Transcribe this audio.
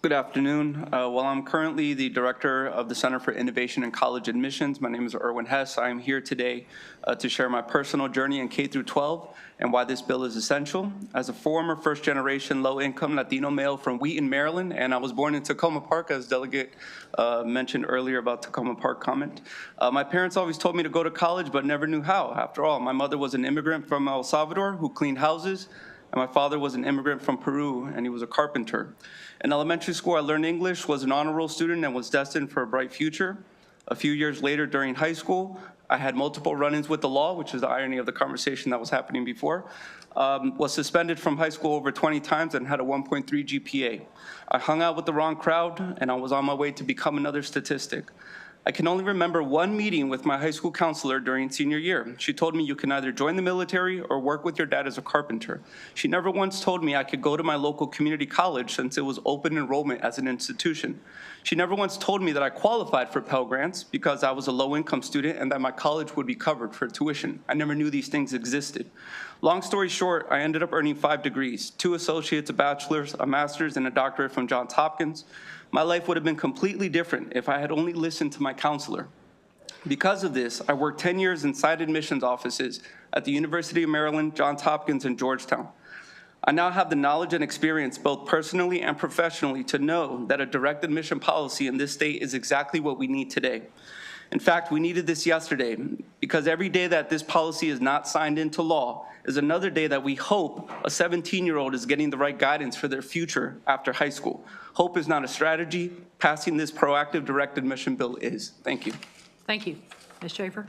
Good afternoon. While I'm currently the director of the Center for Innovation and College Admissions, my name is Erwin Hesse. I am here today to share my personal journey in K through 12 and why this bill is essential. As a former first-generation low-income Latino male from Wheaton, Maryland, and I was born in Tacoma Park, as Delegate mentioned earlier about Tacoma Park comment. My parents always told me to go to college, but never knew how. After all, my mother was an immigrant from El Salvador who cleaned houses, and my father was an immigrant from Peru, and he was a carpenter. In elementary school, I learned English, was an honor roll student, and was destined for a bright future. A few years later, during high school, I had multiple run-ins with the law, which is the irony of the conversation that was happening before. Was suspended from high school over 20 times and had a 1.3 GPA. I hung out with the wrong crowd, and I was on my way to become another statistic. I can only remember one meeting with my high school counselor during senior year. She told me you can either join the military or work with your dad as a carpenter. She never once told me I could go to my local community college since it was open enrollment as an institution. She never once told me that I qualified for Pell Grants because I was a low-income student and that my college would be covered for tuition. I never knew these things existed. Long story short, I ended up earning 5 degrees, 2 associates, a bachelor's, a master's, and a doctorate from Johns Hopkins. My life would have been completely different if I had only listened to my counselor. Because of this, I worked 10 years in site admissions offices at the University of Maryland, Johns Hopkins, and Georgetown. I now have the knowledge and experience, both personally and professionally, to know that a direct admission policy in this state is exactly what we need today. In fact, we needed this yesterday because every day that this policy is not signed into law is another day that we hope a 17-year-old is getting the right guidance for their future after high school. Hope is not a strategy. Passing this proactive direct admission bill is. Thank you. Thank you. Ms. Schaefer?